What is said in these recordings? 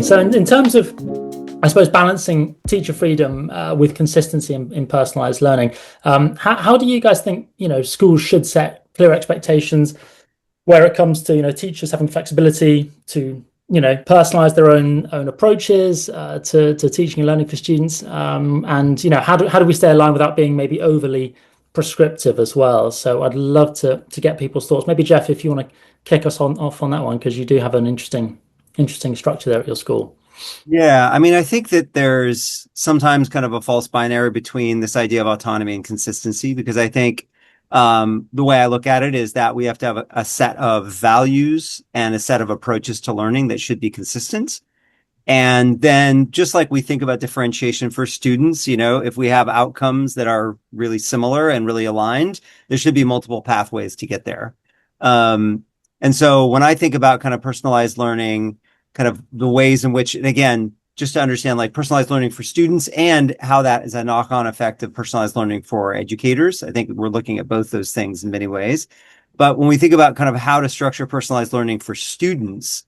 So in terms of, I suppose, balancing teacher freedom with consistency in personalized learning, how do you guys think, schools should set clear expectations where it comes to, teachers having flexibility to, personalize their own approaches to teaching and learning for students, and how do we stay aligned without being maybe overly prescriptive as well? So I'd love to get people's thoughts. Maybe Jeff, if you want to kick us off on that one, because you do have an interesting structure there at your school. Yeah, I mean, I think that there's sometimes kind of a false binary between this idea of autonomy and consistency, because I think the way I look at it is that we have to have a set of values and a set of approaches to learning that should be consistent. And then just like we think about differentiation for students, if we have outcomes that are really similar and really aligned, there should be multiple pathways to get there. And so when I think about kind of personalized learning, kind of the ways in which, and again, just to understand like personalized learning for students and how that is a knock-on effect of personalized learning for educators, I think we're looking at both those things in many ways. But when we think about kind of how to structure personalized learning for students,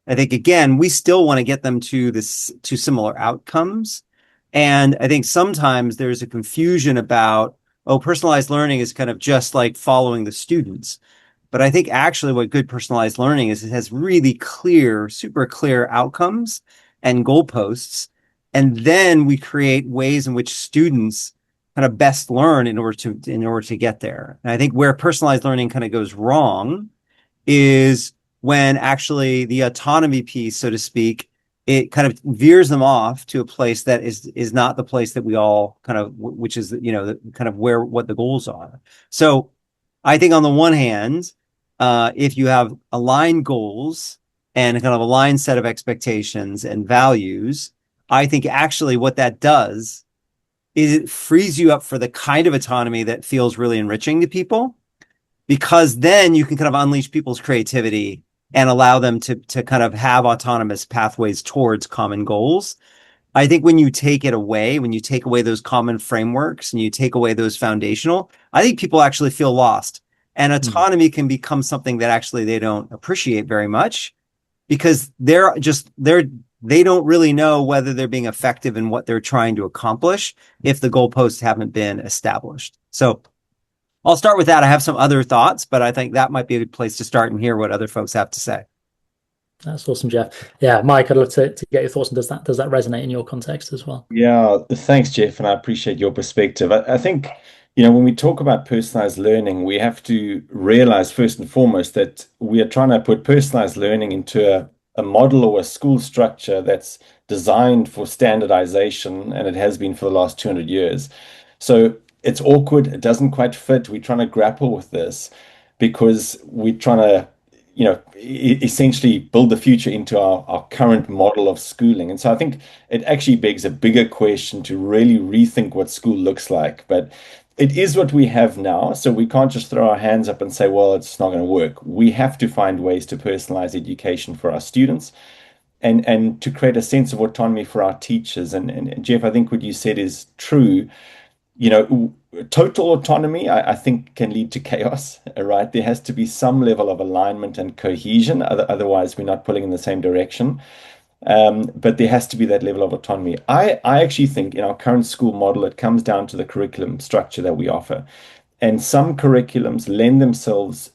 I think, again, we still want to get them to similar outcomes. And I think sometimes there's a confusion about, oh, personalized learning is kind of just like following the students. But I think actually what good personalized learning is, it has really clear, super clear outcomes and goalposts. And then we create ways in which students kind of best learn in order to get there. And I think where personalized learning kind of goes wrong is when actually the autonomy piece, so to speak, it kind of veers them off to a place that is not the place that we all kind of, which is, kind of what the goals are. So I think on the one hand, if you have aligned goals and a kind of aligned set of expectations and values, I think actually what that does is it frees you up for the kind of autonomy that feels really enriching to people, because then you can kind of unleash people's creativity and allow them to kind of have autonomous pathways towards common goals. I think when you take away those common frameworks and you take away those foundational, I think people actually feel lost. And autonomy can become something that actually they don't appreciate very much, because they don't really know whether they're being effective in what they're trying to accomplish if the goalposts haven't been established. So I'll start with that. I have some other thoughts, but I think that might be a good place to start and hear what other folks have to say. That's awesome, Jeff. Yeah, Mike, I'd love to get your thoughts. And does that resonate in your context as well? Yeah, thanks, Jeff, and I appreciate your perspective. I think, when we talk about personalized learning, we have to realize first and foremost that we are trying to put personalized learning into a model or a school structure that's designed for standardization, and it has been for the last 200 years. So it's awkward. It doesn't quite fit. We're trying to grapple with this because we're trying to essentially build the future into our current model of schooling. And so I think it actually begs a bigger question to really rethink what school looks like. But it is what we have now. So we can't just throw our hands up and say, well, it's not going to work. We have to find ways to personalize education for our students and to create a sense of autonomy for our teachers. And Jeff, I think what you said is true. Total autonomy, I think, can lead to chaos, right? There has to be some level of alignment and cohesion. Otherwise, we're not pulling in the same direction. But there has to be that level of autonomy. I actually think in our current school model, it comes down to the curriculum structure that we offer. And some curriculums lend themselves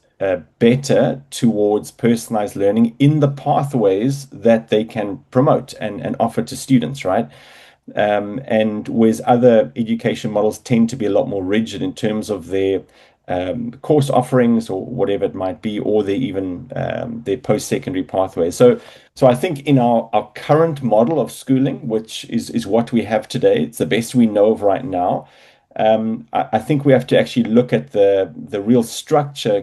better towards personalized learning in the pathways that they can promote and offer to students, right? And whereas other education models tend to be a lot more rigid in terms of their course offerings or whatever it might be, or their post-secondary pathways. So I think in our current model of schooling, which is what we have today, it's the best we know of right now. I think we have to actually look at the real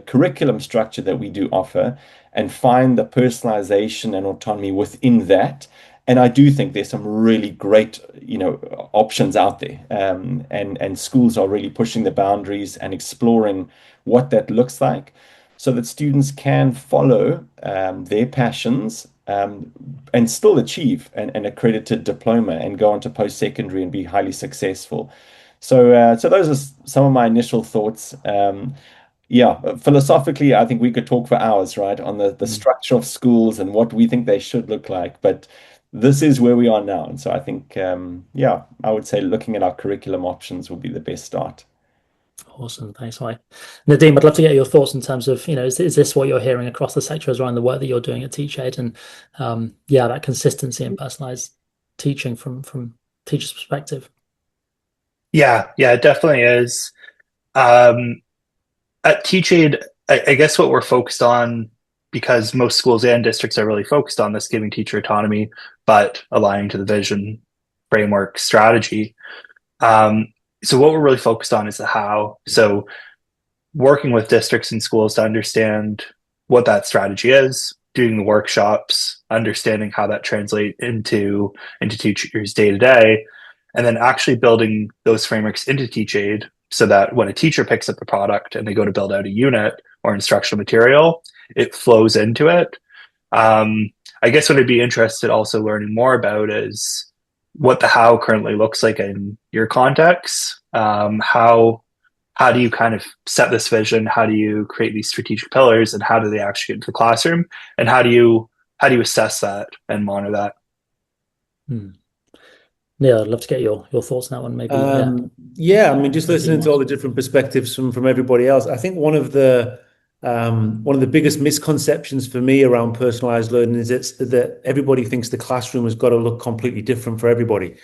curriculum structure that we do offer, and find the personalization and autonomy within that. And I do think there's some really great, options out there. And schools are really pushing the boundaries and exploring what that looks like so that students can follow their passions and still achieve an accredited diploma and go on to post-secondary and be highly successful. So those are some of my initial thoughts. Yeah, philosophically, I think we could talk for hours, right, on the Mm. structure of schools and what we think they should look like. But this is where we are now. And so I think, yeah, I would say looking at our curriculum options will be the best start. Awesome, thanks, Mike. Nadeem, I'd love to get your thoughts in terms of, is this what you're hearing across the sector as well in the work that you're doing at TeachAid, and yeah, that consistency and personalized teaching from teachers' perspective. Yeah, it definitely is. Um, at TeachAid, I guess what we're focused on, because most schools and districts are really focused on this, giving teacher autonomy, but aligning to the vision, framework, strategy. Um, so what we're really focused on is the how. So working with districts and schools to understand what that strategy is, doing the workshops, understanding how that translates into teachers day to day, and then actually building those frameworks into TeachAid so that when a teacher picks up a product and they go to build out a unit or instructional material, it flows into it. I guess what I'd be interested also learning more about is what the how currently looks like in your context. How do you kind of set this vision? How do you create these strategic pillars, and how do they actually get into the classroom? And how do you assess that and monitor that? Hmm. Yeah, I'd love to get your thoughts on that one. Maybe, yeah. Yeah, I mean, just listening to all Nadeem. the different perspectives from everybody else, I think one of the biggest misconceptions for me around personalized learning is it's that everybody thinks the classroom has got to look completely different for everybody,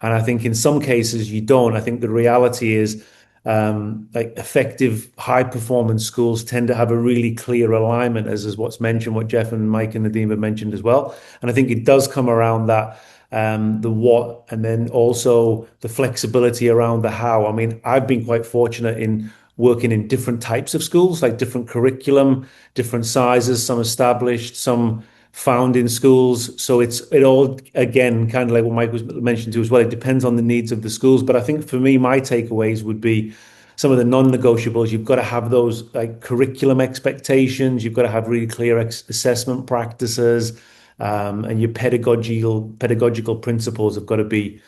and I think in some cases you don't. I think the reality is, like effective high performance schools tend to have a really clear alignment, as is what's mentioned, what Jeff and Mike and Nadeem have mentioned as well, and I think it does come around that the what, and then also the flexibility around the how. I mean, I've been quite fortunate in working in different types of schools, like different curriculum, different sizes, some established, some found in schools. So it all, again, kind of like what Mike was mentioned too as well. It depends on the needs of the schools. But I think for me, my takeaways would be some of the non-negotiables. You've got to have those like curriculum expectations. You've got to have really clear assessment practices, and your pedagogical principles have got to be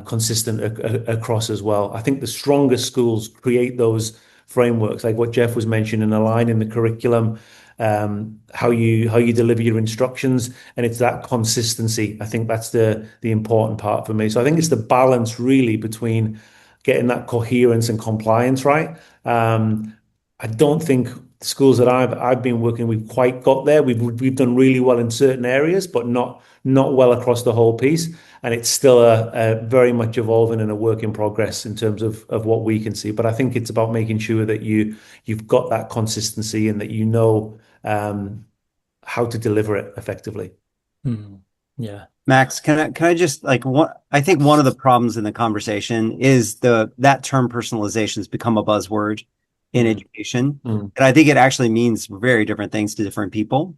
consistent across as well. I think the strongest schools create those frameworks, like what Jeff was mentioning, aligning the curriculum, how you deliver your instructions, and it's that consistency. I think that's the important part for me. So I think it's the balance really between getting that coherence and compliance right. I don't think the schools that I've been working, we've quite got there. We've done really well in certain areas, but not well across the whole piece. And it's still a very much evolving and a work in progress in terms of what we can see. But I think it's about making sure that you've got that consistency and that you know how to deliver it effectively. Hmm. Yeah. Max, can I just like what I think one of the problems in the conversation is that term personalization has become a buzzword in Mm, education. mm, And I think it actually means very different things to different people.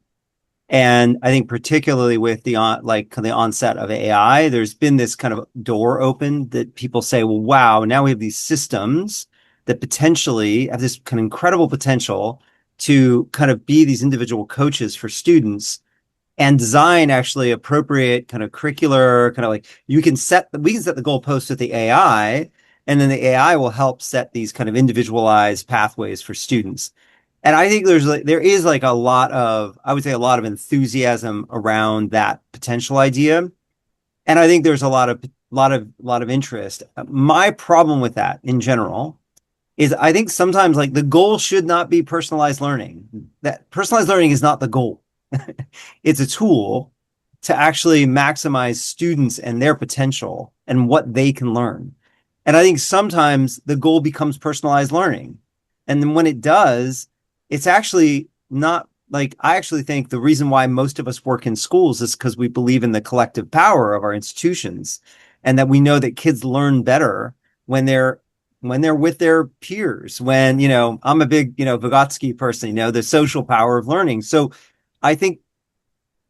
And I think particularly with the onset of AI, there's been this kind of door open that people say, well, wow, now we have these systems that potentially have this kind of incredible potential to kind of be these individual coaches for students and design actually appropriate kind of curricular kind of like we can set the goalposts with the AI, and then the AI will help set these kind of individualized pathways for students. And I think there is like a lot of, I would say, a lot of enthusiasm around that potential idea. And I think there's a lot of interest. My problem with that in general is I think sometimes like the goal should not be personalized learning. That personalized learning is not the goal. It's a tool to actually maximize students and their potential and what they can learn. And I think sometimes the goal becomes personalized learning. And then when it does, it's actually not like I actually think the reason why most of us work in schools is because we believe in the collective power of our institutions and that we know that kids learn better when they're with their peers. When, I'm a big, Vygotsky person, the social power of learning. So I think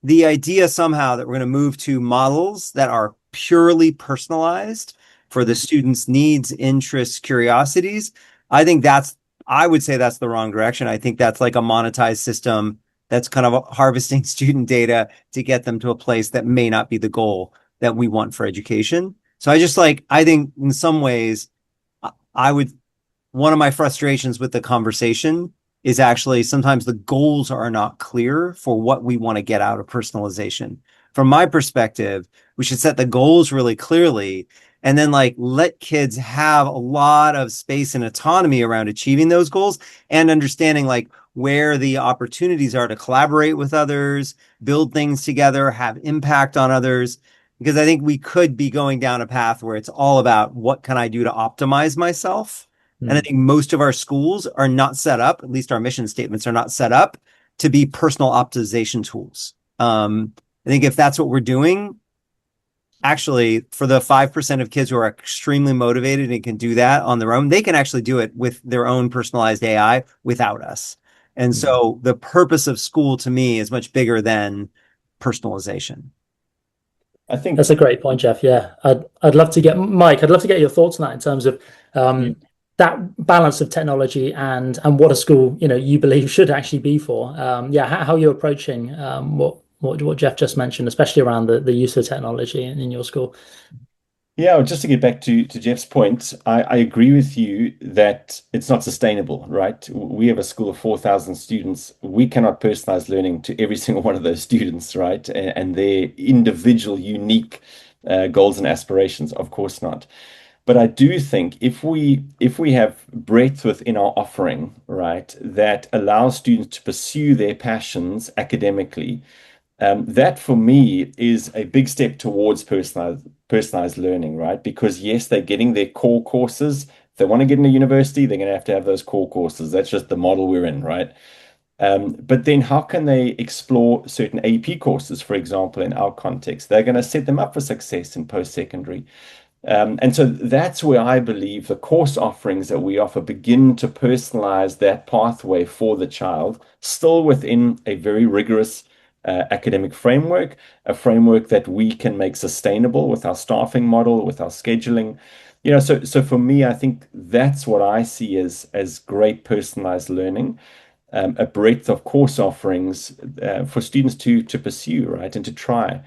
the idea somehow that we're going to move to models that are purely personalized for the students' needs, interests, curiosities, I would say that's the wrong direction. I think that's like a monetized system that's kind of harvesting student data to get them to a place that may not be the goal that we want for education. So I think in some ways, I would, one of my frustrations with the conversation is actually sometimes the goals are not clear for what we want to get out of personalization. From my perspective, we should set the goals really clearly and then like let kids have a lot of space and autonomy around achieving those goals and understanding like where the opportunities are to collaborate with others, build things together, have impact on others. Because I think we could be going down a path where it's all about what can I do to optimize myself. And I think most of our schools are not set up, at least our mission statements are not set up to be personal optimization tools. I think if that's what we're doing, actually, for the 5% of kids who are extremely motivated and can do that on their own, they can actually do it with their own personalized AI without us. And so the purpose of school to me is much bigger than personalization. I think That's a great point, Jeff. Yeah, I'd love to get Mike. I'd love to get your thoughts on that in terms of that balance of technology and what a school you believe should actually be for. How you're approaching what Jeff just mentioned, especially around the use of technology in your school. Yeah, just to get back to Jeff's point, I agree with you that it's not sustainable, right? We have a school of 4,000 students. We cannot personalize learning to every single one of those students, right? And their individual, unique goals and aspirations. Of course not. But I do think if we have breadth within our offering, right, that allows students to pursue their passions academically, that for me is a big step towards personalized learning, right? Because yes, they're getting their core courses. If they want to get into university, they're going to have those core courses. That's just the model we're in, right? But then how can they explore certain AP courses, for example, in our context? They're going to set them up for success in post-secondary. And so that's where I believe the course offerings that we offer begin to personalize that pathway for the child, still within a very rigorous academic framework, a framework that we can make sustainable with our staffing model, with our scheduling. So for me, I think that's what I see as great personalized learning, a breadth of course offerings for students to pursue, right, and to try.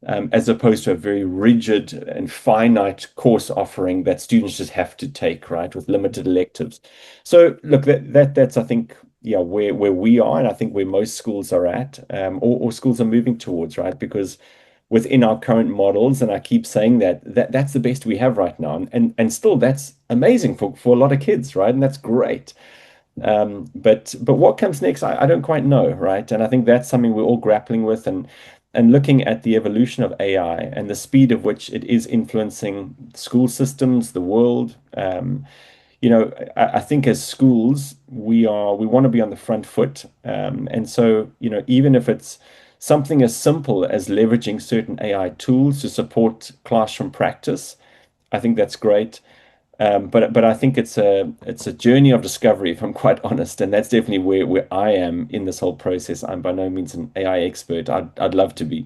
As opposed to a very rigid and finite course offering that students just have to take, right, with limited electives. So look, that's I think, where we are, and I think where most schools are at, or schools are moving towards, right? Because within our current models, and I keep saying that's the best we have right now, and still that's amazing for a lot of kids, right? And that's great. But what comes next, I don't quite know, right? And I think that's something we're all grappling with, and looking at the evolution of AI and the speed of which it is influencing school systems, the world. I think as schools, we want to be on the front foot. And so, even if it's something as simple as leveraging certain AI tools to support classroom practice, I think that's great. But I think it's a journey of discovery, if I'm quite honest, and that's definitely where I am in this whole process. I'm by no means an AI expert. I'd love to be,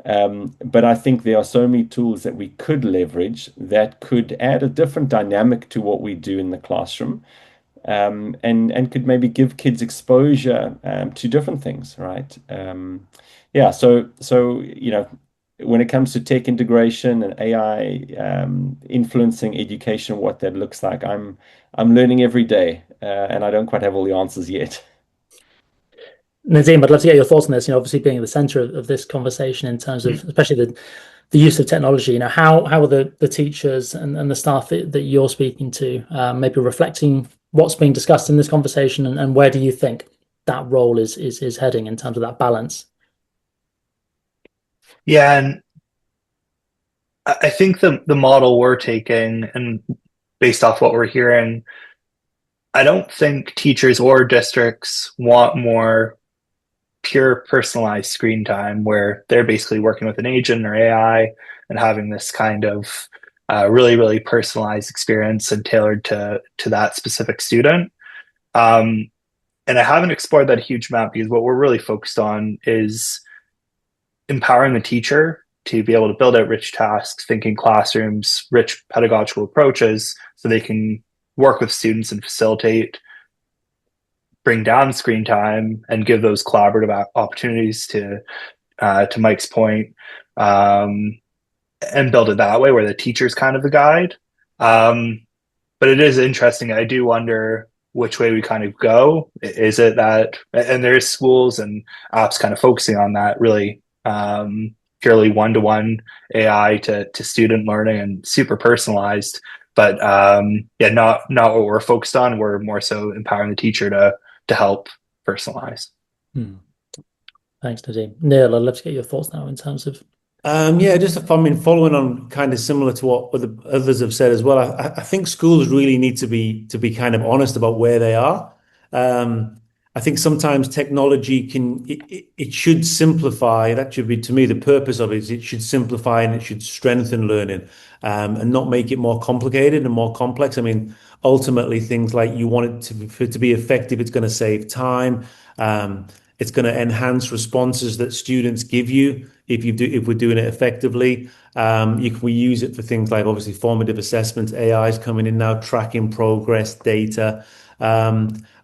but I think there are so many tools that we could leverage that could add a different dynamic to what we do in the classroom, and could maybe give kids exposure to different things, right? Yeah. So when it comes to tech integration and AI influencing education, what that looks like, I'm learning every day, and I don't quite have all the answers yet. Nadeem, I'd love to get your thoughts on this. Obviously being at the center of this conversation in terms of especially the use of technology. How are the teachers and the staff that you're speaking to maybe reflecting what's being discussed in this conversation, and where do you think that role is heading in terms of that balance? Yeah, and I think the model we're taking, and based off what we're hearing, I don't think teachers or districts want more pure personalized screen time where they're basically working with an agent or AI and having this kind of really, really personalized experience and tailored to that specific student. And I haven't explored that a huge amount because what we're really focused on is empowering the teacher to be able to build out rich tasks, thinking classrooms, rich pedagogical approaches so they can work with students and facilitate, bring down screen time and give those collaborative opportunities to Mike's point, and build it that way where the teacher's kind of the guide. But it is interesting. I do wonder which way we kind of go? Is it that, and there's schools and apps kind of focusing on that really purely one-to-one AI to student learning and super personalized, but yeah, not what we're focused on. We're more so empowering the teacher to help personalize. Thanks, Nadeem. Neil, I'd love to get your thoughts now in terms of. Yeah, I mean, following on kind of similar to what others have said as well. I think schools really need to be kind of honest about where they are. I think sometimes technology it should simplify. That should be, to me, the purpose of it is it should simplify and it should strengthen learning, and not make it more complicated and more complex. I mean, ultimately, things like you want it for it to be effective, it's going to save time. It's going to enhance responses that students give you if we're doing it effectively. We use it for things like obviously formative assessments. AI is coming in now, tracking progress, data.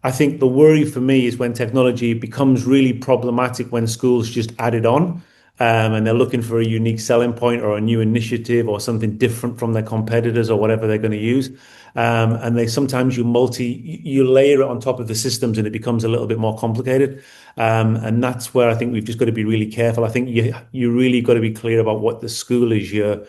I think the worry for me is when technology becomes really problematic when schools just add it on, and they're looking for a unique selling point or a new initiative or something different from their competitors or whatever they're going to use. And they sometimes you layer it on top of the systems and it becomes a little bit more complicated. And that's where I think we've just got to be really careful. I think you really got to be clear about what the school is, your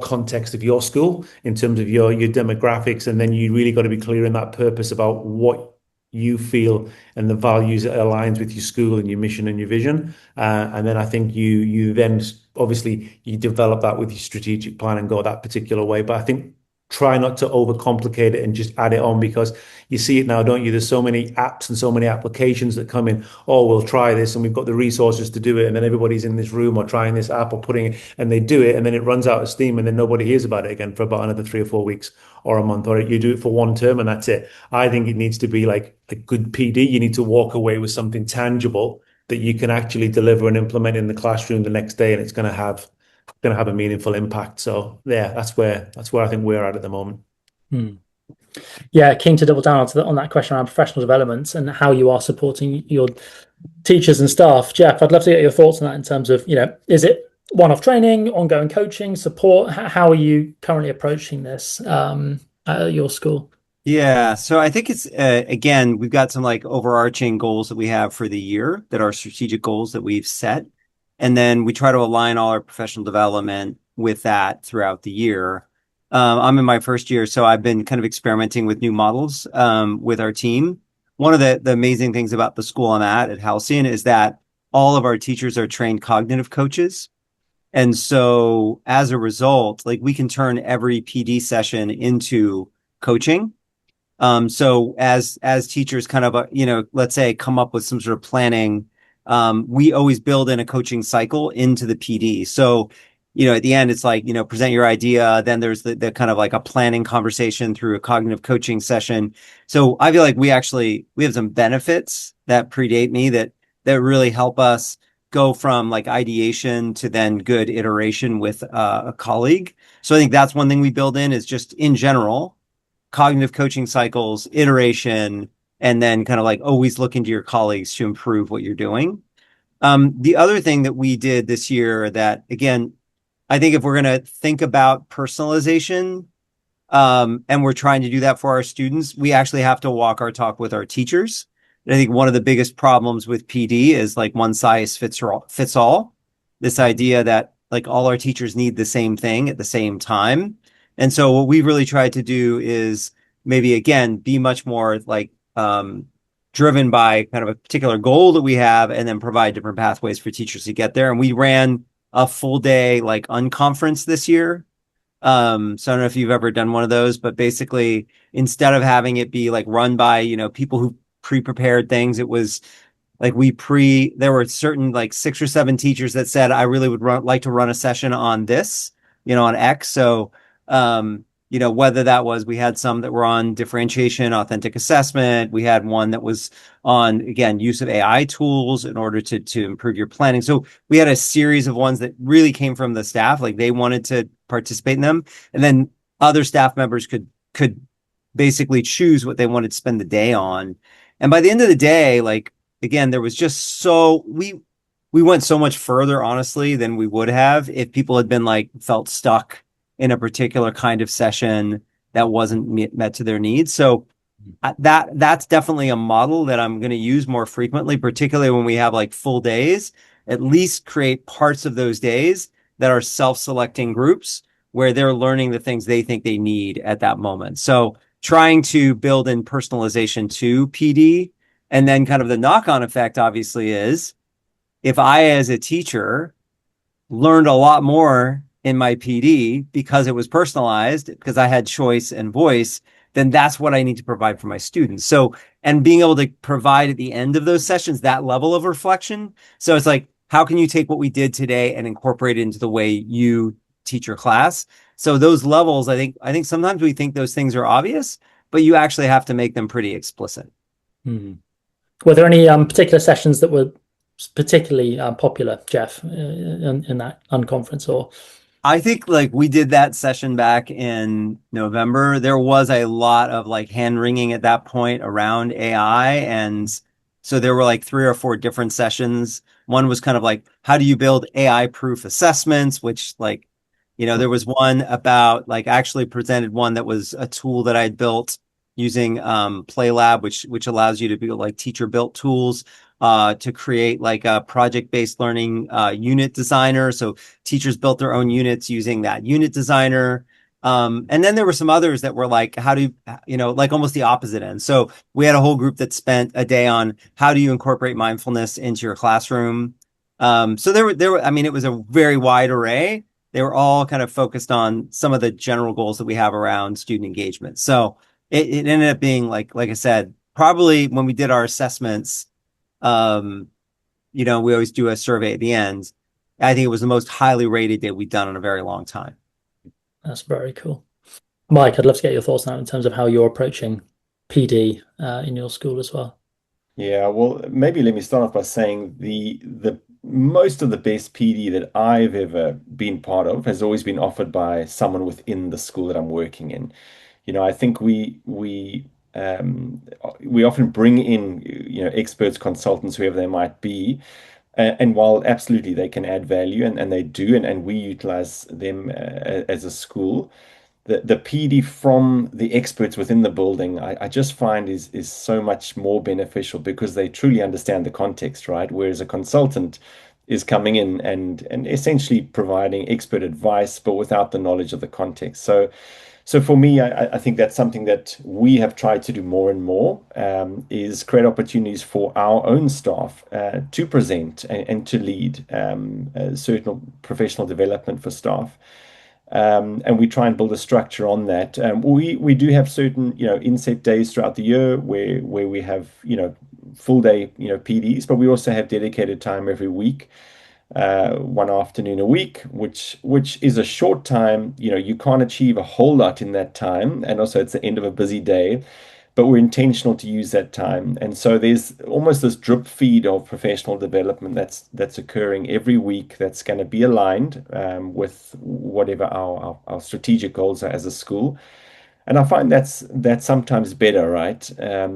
context of your school in terms of your demographics, and then you really got to be clear in that purpose about what you feel and the values that aligns with your school and your mission and your vision. And then I think you then obviously you develop that with your strategic plan and go that particular way. But I think try not to overcomplicate it and just add it on, because you see it now, don't you? There's so many apps and so many applications that come in. Oh, we'll try this and we've got the resources to do it. And then everybody's in this room or trying this app or putting it, and they do it, and then it runs out of steam, and then nobody hears about it again for about another 3 or 4 weeks or a month, or you do it for one term and that's it. I think it needs to be like a good PD. You need to walk away with something tangible that you can actually deliver and implement in the classroom the next day, and it's going to have a meaningful impact. So yeah, that's where I think we're at the moment. Yeah, keen to double down on that question around professional development and how you are supporting your teachers and staff. Jeff, I'd love to get your thoughts on that in terms of, is it one-off training, ongoing coaching, support? How are you currently approaching this at your school? Yeah, so I think it's again, we've got some like overarching goals that we have for the year that are strategic goals that we've set. And then we try to align all our professional development with that throughout the year. I'm in my first year, so I've been kind of experimenting with new models with our team. One of the amazing things about the school I'm at Halcyon is that all of our teachers are trained cognitive coaches. And so as a result, like we can turn every PD session into coaching. So as teachers kind of, let's say come up with some sort of planning, we always build in a coaching cycle into the PD. So, at the end, it's like, present your idea. Then there's the kind of like a planning conversation through a cognitive coaching session. So I feel like we have some benefits that predate me that really help us go from like ideation to then good iteration with a colleague. So I think that's one thing we build in is just in general, cognitive coaching cycles, iteration, and then kind of like always looking to your colleagues to improve what you're doing. The other thing that we did this year that, again, I think if we're going to think about personalization, and we're trying to do that for our students, we actually have to walk our talk with our teachers. And I think one of the biggest problems with PD is like one size fits all. This idea that like all our teachers need the same thing at the same time. And so what we've really tried to do is maybe, again, be much more like driven by kind of a particular goal that we have and then provide different pathways for teachers to get there. And we ran a full day like unconference this year. So I don't know if you've ever done one of those, but basically instead of having it be like run by, people who pre-prepared things, it was like there were certain like 6 or 7 teachers that said, I really would like to run a session on this, on X. So, whether that was, we had some that were on differentiation, authentic assessment. We had one that was on, again, use of AI tools in order to improve your planning. So we had a series of ones that really came from the staff, like they wanted to participate in them. And then other staff members could basically choose what they wanted to spend the day on. And by the end of the day, like, again, there was just we went so much further, honestly, than we would have if people had been like felt stuck in a particular kind of session that wasn't met to their needs. So that's definitely a model that I'm going to use more frequently, particularly when we have like full days. At least create parts of those days that are self-selecting groups where they're learning the things they think they need at that moment. So trying to build in personalization to PD, and then kind of the knock-on effect obviously is if I, as a teacher, learned a lot more in my PD because it was personalized, because I had choice and voice, then that's what I need to provide for my students. So, and being able to provide at the end of those sessions that level of reflection. So it's like, how can you take what we did today and incorporate it into the way you teach your class? So those levels, I think sometimes we think those things are obvious, but you actually have to make them pretty explicit. Were there any particular sessions that were particularly popular, Jeff, in that unconference? Or I think like we did that session back in November. There was a lot of like hand wringing at that point around AI. And so there were like 3 or 4 different sessions. One was kind of like, how do you build AI proof assessments, which like, there was one about like actually presented one that was a tool that I had built using PlayLab, which allows you to build like teacher built tools to create like a project-based learning unit designer. So teachers built their own units using that unit designer. And then there were some others that were like, how do like almost the opposite end. So we had a whole group that spent a day on how do you incorporate mindfulness into your classroom. So there were, I mean, it was a very wide array. They were all kind of focused on some of the general goals that we have around student engagement. So it ended up being like I said, probably when we did our assessments, we always do a survey at the end. I think it was the most highly rated that we've done in a very long time. That's very cool. Mike, I'd love to get your thoughts now in terms of how you're approaching PD in your school as well. Yeah, well, maybe let me start off by saying the most of the best PD that I've ever been part of has always been offered by someone within the school that I'm working in. I think we often bring in experts, consultants, whoever they might be, and while absolutely they can add value and they do, and we utilize them as a school, the PD from the experts within the building, I just find is so much more beneficial because they truly understand the context, right? Whereas a consultant is coming in and essentially providing expert advice, but without the knowledge of the context. So for me, I think that's something that we have tried to do more and more, is create opportunities for our own staff to present and to lead certain professional development for staff. And we try and build a structure on that. We do have certain, inset days throughout the year where we have, full day, PDs, but we also have dedicated time every week, one afternoon a week, which is a short time. You can't achieve a whole lot in that time, and also it's the end of a busy day, but we're intentional to use that time. And so there's almost this drip feed of professional development that's occurring every week that's going to be aligned with whatever our strategic goals are as a school. And I find that's sometimes better, right?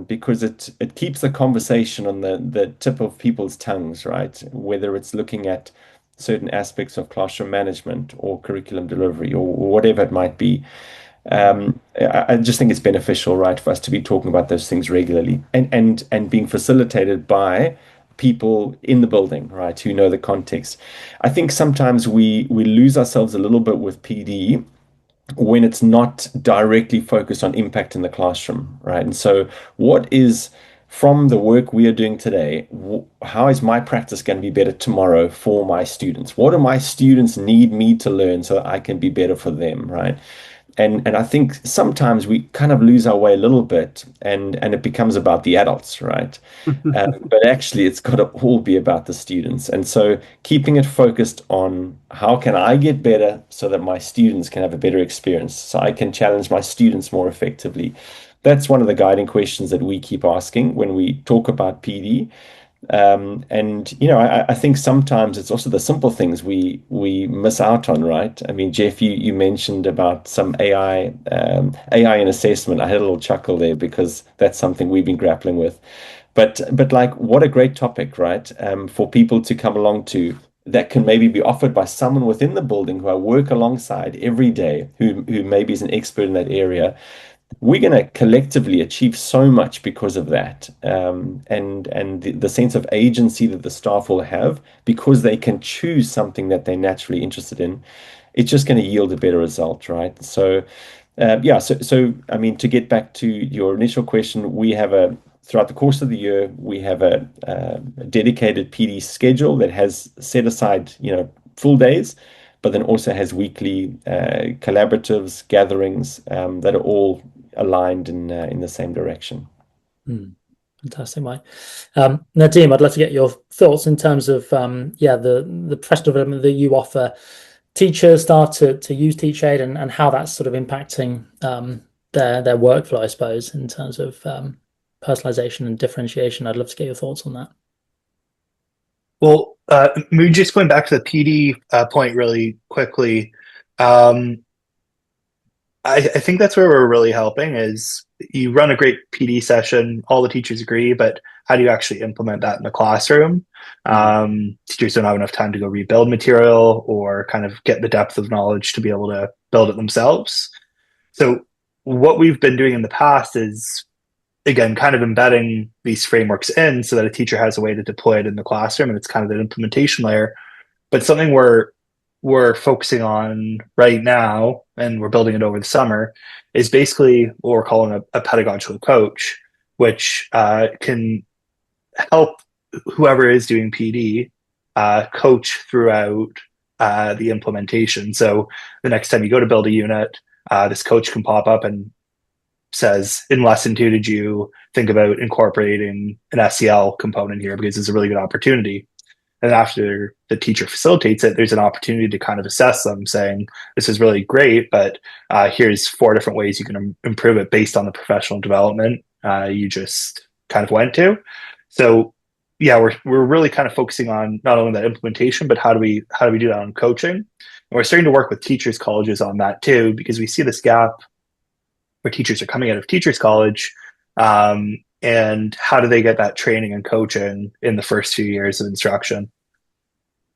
Because it keeps the conversation on the tip of people's tongues, right? Whether it's looking at certain aspects of classroom management or curriculum delivery or whatever it might be. I just think it's beneficial, right, for us to be talking about those things regularly and being facilitated by people in the building, right, who know the context. I think sometimes we lose ourselves a little bit with PD when it's not directly focused on impact in the classroom, right? And so what is from the work we are doing today, how is my practice going to be better tomorrow for my students? What do my students need me to learn so that I can be better for them, right? And I think sometimes we kind of lose our way a little bit and it becomes about the adults, right? But actually it's got to all be about the students. And so keeping it focused on how can I get better so that my students can have a better experience, so I can challenge my students more effectively. That's one of the guiding questions that we keep asking when we talk about PD. I think sometimes it's also the simple things we miss out on, right? I mean, Jeff, you mentioned about some AI in assessment. I had a little chuckle there because that's something we've been grappling with. But like, what a great topic, right? For people to come along to that can maybe be offered by someone within the building who I work alongside every day, who maybe is an expert in that area, we're going to collectively achieve so much because of that. And the sense of agency that the staff will have because they can choose something that they're naturally interested in, it's just going to yield a better result, right? So, I mean, to get back to your initial question, throughout the course of the year, we have a dedicated PD schedule that has set aside, full days, but then also has weekly collaboratives, gatherings that are all aligned in the same direction. Fantastic, Mike. Nadeem, I'd love to get your thoughts in terms of the professional development that you offer teachers, staff to use TeachAid, and how that's sort of impacting their workflow, I suppose, in terms of personalization and differentiation. I'd love to get your thoughts on that. Well, maybe just going back to the PD point really quickly. I think that's where we're really helping is you run a great PD session, all the teachers agree, but how do you actually implement that in the classroom? Teachers don't have enough time to go rebuild material or kind of get the depth of knowledge to be able to build it themselves. So what we've been doing in the past is, again, kind of embedding these frameworks in so that a teacher has a way to deploy it in the classroom, and it's kind of an implementation layer. But something we're focusing on right now, and we're building it over the summer, is basically what we're calling a pedagogical coach, which can help whoever is doing PD coach throughout the implementation. So the next time you go to build a unit, this coach can pop up and says, in lesson 2, did you think about incorporating an SEL component here? Because it's a really good opportunity. And after the teacher facilitates it, there's an opportunity to kind of assess them, saying, this is really great, but here's 4 different ways you can improve it based on the professional development you just kind of went to. So yeah, we're really kind of focusing on not only that implementation, but how do we do that on coaching? And we're starting to work with teachers colleges on that too, because we see this gap where teachers are coming out of teachers college, and how do they get that training and coaching in the first few years of instruction?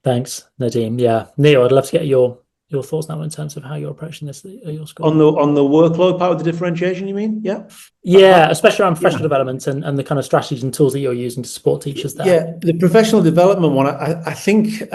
Thanks, Nadeem. Yeah, Neil, I'd love to get your thoughts now in terms of how you're approaching this at your school. On the workload part of the differentiation, you mean? Yeah, especially around professional development and the kind of strategies and tools that you're using to support teachers there. Yeah, the professional development one, I think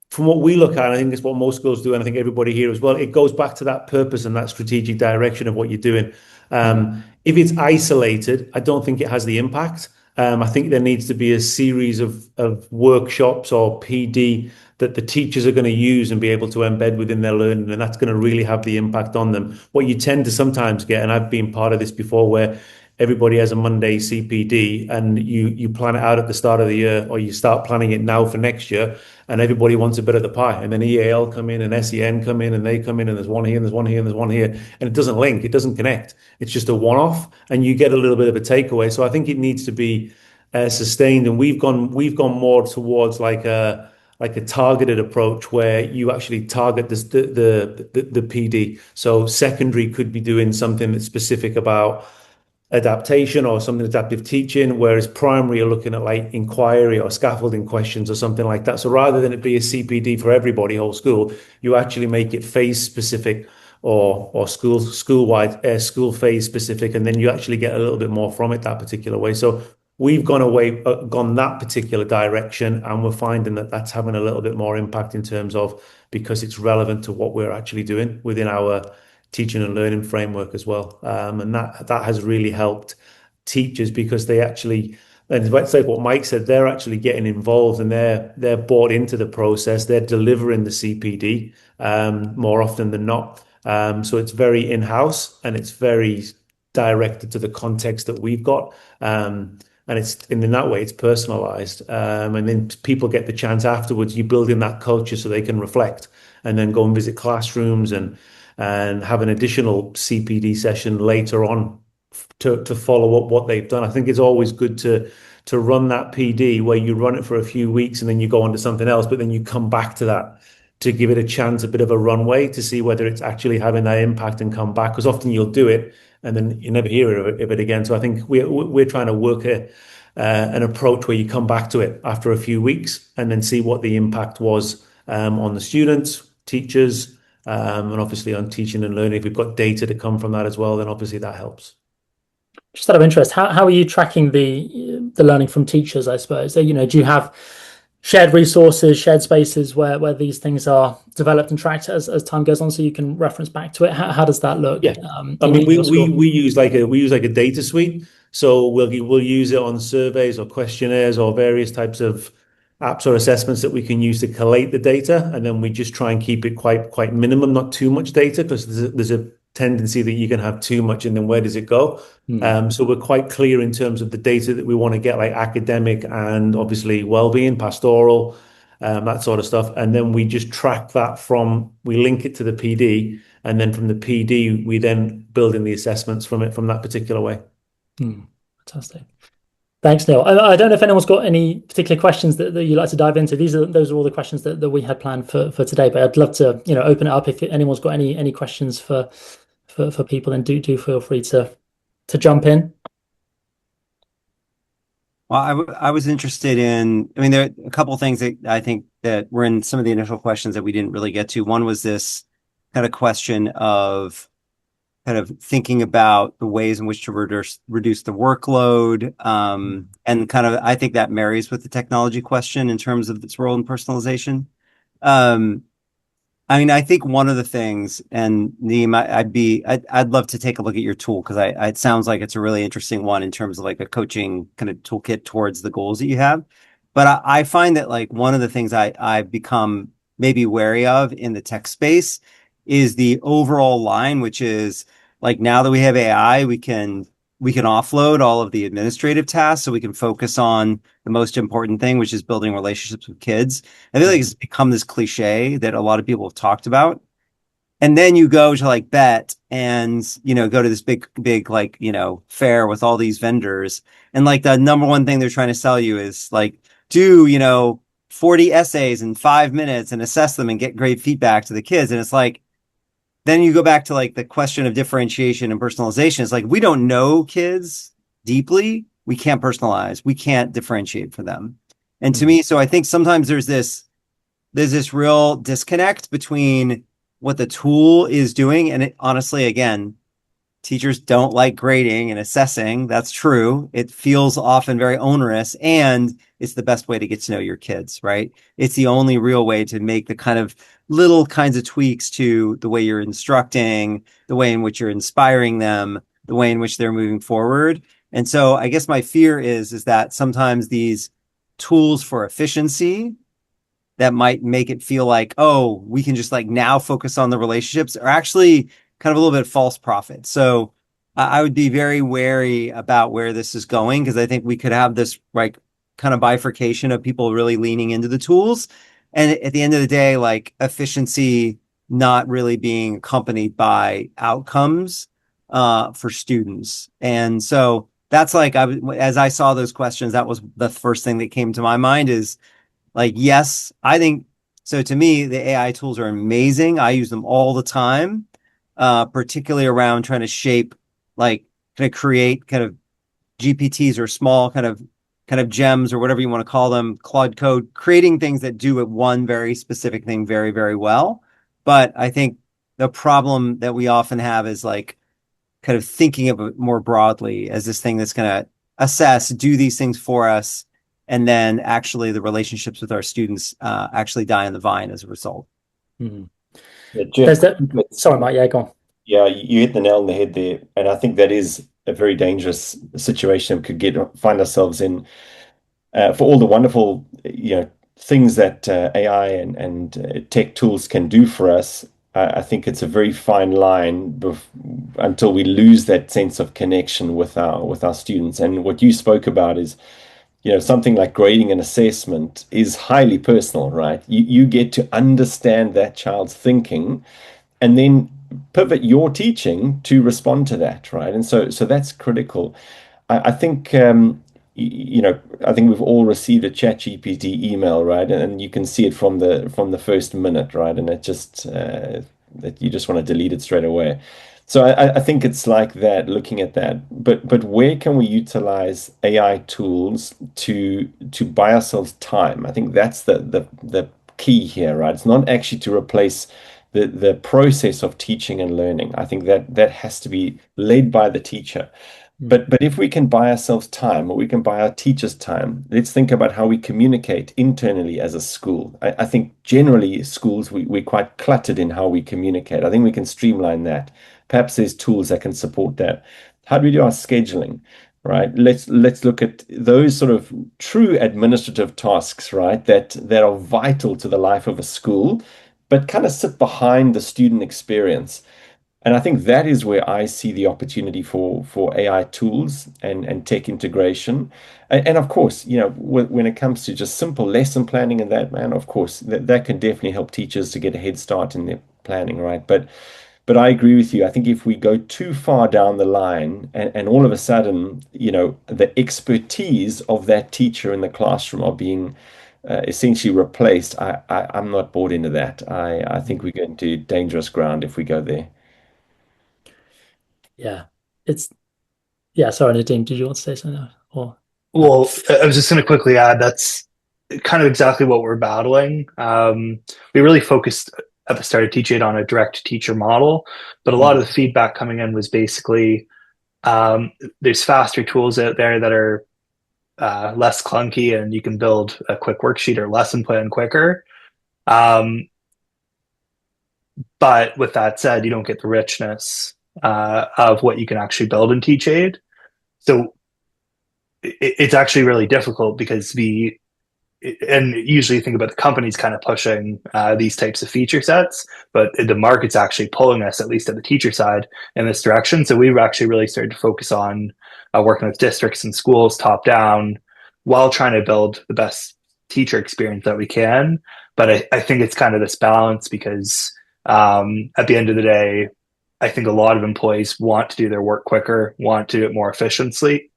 from what we look at, and I think it's what most schools do, and I think everybody here as well, it goes back to that purpose and that strategic direction of what you're doing. If it's isolated, I don't think it has the impact. I think there needs to be a series of workshops or PD that the teachers are going to use and be able to embed within their learning, and that's going to really have the impact on them. What you tend to sometimes get, and I've been part of this before, where everybody has a Monday CPD and you plan it out at the start of the year, or you start planning it now for next year, and everybody wants a bit of the pie, and then EAL come in and SEN come in and they come in, and there's one here and there's one here and there's one here, and it doesn't link, it doesn't connect. It's just a one-off, and you get a little bit of a takeaway. So I think it needs to be sustained, and we've gone more towards like a targeted approach where you actually target the PD. So secondary could be doing something that's specific about adaptation or something adaptive teaching, whereas primary are looking at like inquiry or scaffolding questions or something like that. So rather than it be a CPD for everybody, whole school, you actually make it phase specific or school-wide, school phase specific, and then you actually get a little bit more from it that particular way. So we've gone that particular direction, and we're finding that that's having a little bit more impact in terms of, because it's relevant to what we're actually doing within our teaching and learning framework as well. And that has really helped teachers, because they actually, and it's like what Mike said, they're actually getting involved and they're bought into the process. They're delivering the CPD more often than not. So it's very in-house and it's very directed to the context that we've got. And in that way, it's personalized. And then people get the chance afterwards. You build in that culture so they can reflect and then go and visit classrooms and have an additional CPD session later on to follow up what they've done. I think it's always good to run that PD where you run it for a few weeks and then you go on to something else, but then you come back to that to give it a chance, a bit of a runway to see whether it's actually having that impact and come back. Because often you'll do it and then you never hear of it again. So I think we're trying to work an approach where you come back to it after a few weeks and then see what the impact was on the students, teachers, and obviously on teaching and learning. If we've got data to come from that as well, then obviously that helps. Just out of interest, how are you tracking the learning from teachers, I suppose? So, do you have shared resources, shared spaces where these things are developed and tracked as time goes on, so you can reference back to it? How does that look? Yeah, I mean, we use like a data suite, so we'll use it on surveys or questionnaires or various types of apps or assessments that we can use to collate the data, and then we just try and keep it quite minimum, not too much data, because there's a tendency that you can have too much, and then where does it go? So we're quite clear in terms of the data that we want to get, like academic and obviously well-being, pastoral, that sort of stuff, and then we just track that we link it to the PD, and then from the PD we then build in the assessments from that particular way. Fantastic. Thanks, Neil. I don't know if anyone's got any particular questions that you'd like to dive into. Those are all the questions that we had planned for today, but I'd love to open it up if anyone's got any questions for people, then do feel free to jump in. Well, I was interested in, I mean, there are a couple of things that I think that were in some of the initial questions that we didn't really get to. One was this kind of question of kind of thinking about the ways in which to reduce the workload. And kind of, I think that marries with the technology question in terms of its role in personalization. I mean, I think one of the things, and Neem, I'd love to take a look at your tool, because it sounds like it's a really interesting one in terms of like a coaching kind of toolkit towards the goals that you have. But I find that like one of the things I've become maybe wary of in the tech space is the overall line, which is like, now that we have AI, we can offload all of the administrative tasks so we can focus on the most important thing, which is building relationships with kids. I feel like it's become this cliche that a lot of people have talked about. And then you go to like Bet and, go to this big, like, fair with all these vendors. And like the number one thing they're trying to sell you is like, do, 40 essays in 5 minutes and assess them and get great feedback to the kids. And it's like, then you go back to like the question of differentiation and personalization. It's like, we don't know kids deeply. We can't personalize. We can't differentiate for them. And to me, so I think sometimes there's this real disconnect between what the tool is doing. And honestly, again, teachers don't like grading and assessing. That's true. It feels often very onerous, and it's the best way to get to know your kids, right? It's the only real way to make the kind of little kinds of tweaks to the way you're instructing, the way in which you're inspiring them, the way in which they're moving forward. And so I guess my fear is that sometimes these tools for efficiency that might make it feel like, oh, we can just like now focus on the relationships, are actually kind of a little bit false prophet. So I would be very wary about where this is going, because I think we could have this like kind of bifurcation of people really leaning into the tools, and at the end of the day, like efficiency not really being accompanied by outcomes for students. And so that's like, as I saw those questions, that was the first thing that came to my mind is like, yes, I think so. To me, the AI tools are amazing. I use them all the time. Particularly around trying to shape, like kind of create kind of GPTs or small kind of gems or whatever you want to call them, Claude Code, creating things that do it one very specific thing very, very well. But I think the problem that we often have is like kind of thinking of it more broadly as this thing that's going to assess, do these things for us, and then actually the relationships with our students actually die on the vine as a result. Mm-hmm. Yeah, Jeff, sorry, Mike. Yeah, go on. Yeah, you hit the nail on the head there, and I think that is a very dangerous situation we could find ourselves in. For all the wonderful, things that AI and tech tools can do for us, I think it's a very fine line until we lose that sense of connection with our students. And what you spoke about is, something like grading and assessment is highly personal, right? You get to understand that child's thinking, and then pivot your teaching to respond to that, right? And so that's critical. I think I think we've all received a ChatGPT email, right? And you can see it from the first minute, right? And it just that you just want to delete it straight away. So I think it's like that, looking at that. But where can we utilize AI tools to buy ourselves time? I think that's the key here, right? It's not actually to replace the process of teaching and learning. I think that has to be led by the teacher. But if we can buy ourselves time, or we can buy our teachers time, let's think about how we communicate internally as a school. I think generally schools we're quite cluttered in how we communicate. I think we can streamline that. Perhaps there's tools that can support that. How do we do our scheduling? Right. Let's look at those sort of true administrative tasks, right? That are vital to the life of a school, but kind of sit behind the student experience. And I think that is where I see the opportunity for AI tools and tech integration. And of course, when it comes to just simple lesson planning and that, man, of course, that can definitely help teachers to get a head start in their planning, right? But I agree with you. I think if we go too far down the line and all of a sudden, the expertise of that teacher in the classroom are being essentially replaced, I'm not bought into that. I think we're going to dangerous ground if we go there. Yeah, it's yeah. Sorry, Nadeem, did you want to say something? Or Well, I was just going to quickly add that's kind of exactly what we're battling. We really focused at the start of Teach Aid on a direct teacher model, but a lot of the feedback coming in was basically there's faster tools out there that are less clunky, and you can build a quick worksheet or lesson plan quicker. But with that said, you don't get the richness of what you can actually build in Teach Aid. So it's actually really difficult because and usually you think about the companies kind of pushing these types of feature sets, but the market's actually pulling us, at least at the teacher side, in this direction. So we've actually really started to focus on working with districts and schools top down while trying to build the best teacher experience that we can. But I think it's kind of this balance because at the end of the day, I think a lot of employees want to do their work quicker, want to do it more efficiently,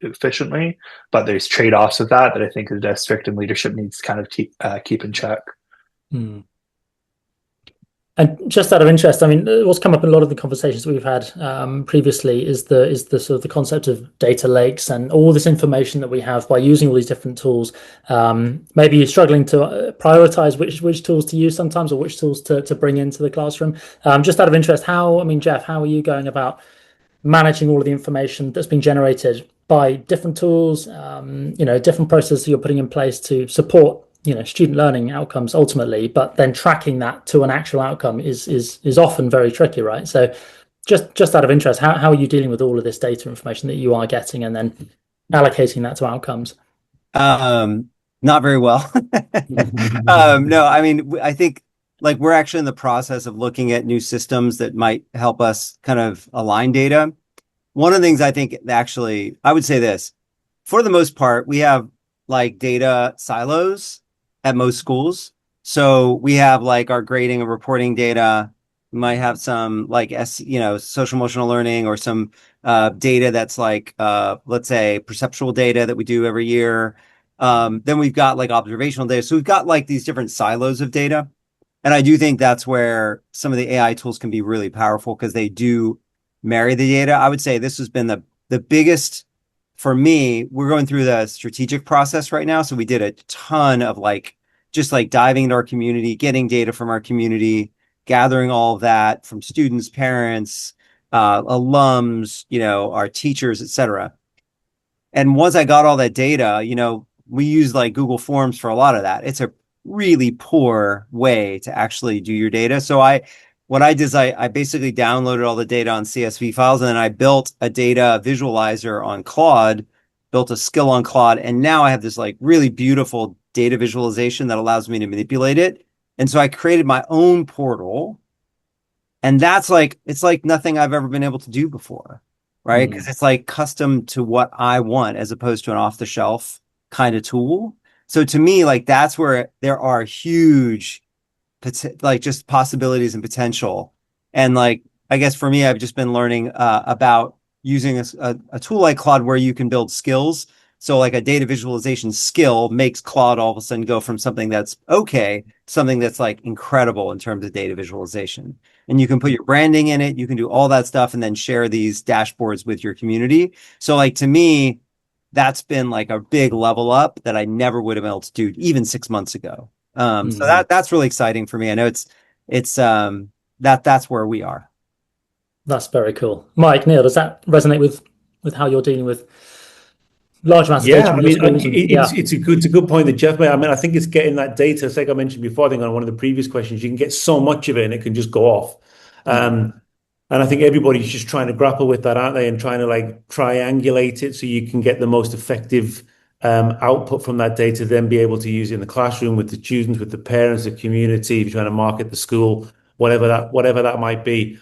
but there's trade-offs with that I think the district and leadership needs to kind of keep in check. Hmm. And just out of interest, I mean, what's come up in a lot of the conversations we've had previously is the sort of the concept of data lakes and all this information that we have by using all these different tools. Maybe you're struggling to prioritize which tools to use sometimes, or which tools to bring into the classroom. Just out of interest, Jeff, how are you going about managing all of the information that's being generated by different tools, different processes you're putting in place to support student learning outcomes ultimately, but then tracking that to an actual outcome is often very tricky, right? So just out of interest, how are you dealing with all of this data information that you are getting and then allocating that to outcomes? Not very well. No, I mean, I think like we're actually in the process of looking at new systems that might help us kind of align data. One of the things I think actually, I would say this, for the most part, we have like data silos at most schools. So we have like our grading and reporting data. We might have some like social emotional learning, or some data that's like let's say perceptual data that we do every year. Then we've got like observational data. So we've got like these different silos of data. And I do think that's where some of the AI tools can be really powerful because they do marry the data. I would say this has been the biggest for me. We're going through the strategic process right now. So we did a ton of just diving into our community, getting data from our community, gathering all of that from students, parents, alums, our teachers, etc. And once I got all that data, we use like Google Forms for a lot of that. It's a really poor way to actually do your data. So what I did is I basically downloaded all the data on CSV files, and then I built a data visualizer on Claude, built a skill on Claude, and now I have this like really beautiful data visualization that allows me to manipulate it. And so I created my own portal, and it's like nothing I've ever been able to do before, right? Because it's like custom to what I want as opposed to an off-the-shelf kind of tool. So to me, like that's where there are huge just possibilities and potential. And like, I guess for me, I've just been learning about using a tool like Claude where you can build skills. So like a data visualization skill makes Claude all of a sudden go from something that's okay to something that's like incredible in terms of data visualization. And you can put your branding in it, you can do all that stuff and then share these dashboards with your community. So like to me, that's been like a big level up that I never would have been able to do even 6 months ago. So that's really exciting for me. I know it's that's where we are. That's very cool. Mike, Neil, does that resonate with how you're dealing with large amounts of data Yeah, I in your mean, schools? it's a good point that Jeff made. I mean, I think it's getting that data. It's like I mentioned before, I think on one of the previous questions, you can get so much of it and it can just go off. And I think everybody's just trying to grapple with that, aren't they? And trying to like triangulate it so you can get the most effective output from that data, then be able to use it in the classroom with the students, with the parents, the community, if you're trying to market the school, whatever that might be.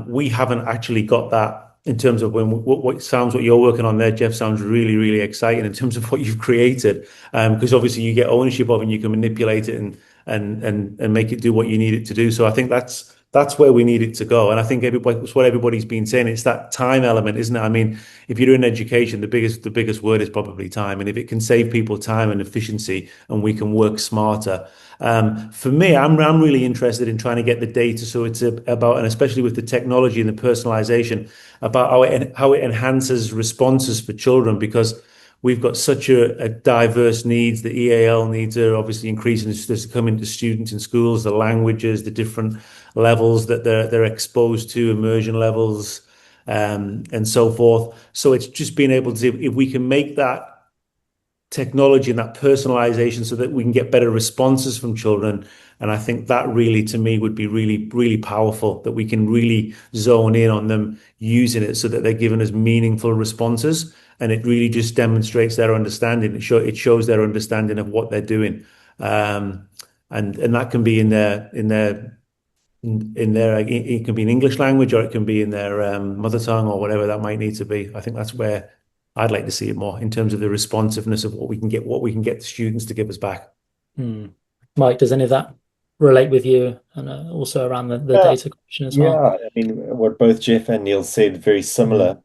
We haven't actually got that in terms of what you're working on there, Jeff, sounds really, really exciting in terms of what you've created. Because obviously you get ownership of it and you can manipulate it and make it do what you need it to do. So I think that's where we need it to go. And I think it's what everybody's been saying. It's that time element, isn't it? I mean, if you're in education, the biggest word is probably time. And if it can save people time and efficiency and we can work smarter. For me, I'm really interested in trying to get the data. So it's about, and especially with the technology and the personalization, about how it enhances responses for children, because we've got such a diverse needs. The EAL needs are obviously increasing as coming to students in schools, the languages, the different levels that they're exposed to, immersion levels, and so forth. So it's just being able to, if we can make that technology and that personalization so that we can get better responses from children. And I think that really, to me, would be really, really powerful, that we can really zone in on them using it so that they're giving us meaningful responses. And it really just demonstrates their understanding. It shows their understanding of what they're doing. And that can be in their it can be in English language, or it can be in their mother tongue, or whatever that might need to be. I think that's where I'd like to see it more in terms of the responsiveness of what we can get the students to give us back. Mike, does any of that relate with you? And also around the data question as well? I mean, what both Jeff and Neil said, very similar.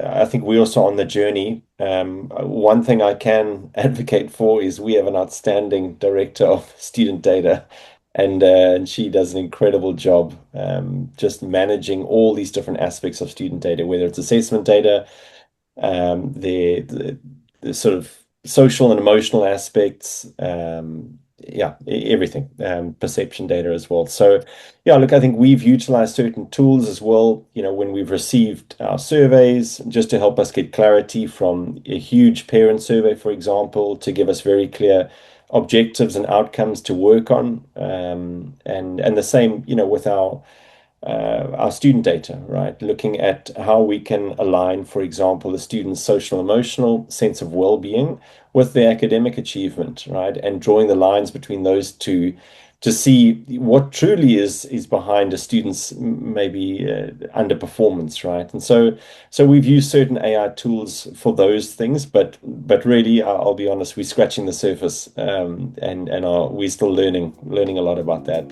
I think we're also on the journey. One thing I can advocate for is we have an outstanding director of student data, and she does an incredible job just managing all these different aspects of student data, whether it's assessment data, the sort of social and emotional aspects, everything, perception data as well. So, yeah, look, I think we've utilized certain tools as well, when we've received our surveys, just to help us get clarity from a huge parent survey, for example, to give us very clear objectives and outcomes to work on. And the same, with our student data, right? Looking at how we can align, for example, the student's social emotional sense of well-being with their academic achievement, right? And drawing the lines between those two to see what truly is behind a student's maybe underperformance, right? And so we've used certain AI tools for those things, but really, I'll be honest, we're scratching the surface, and we're still learning a lot about that.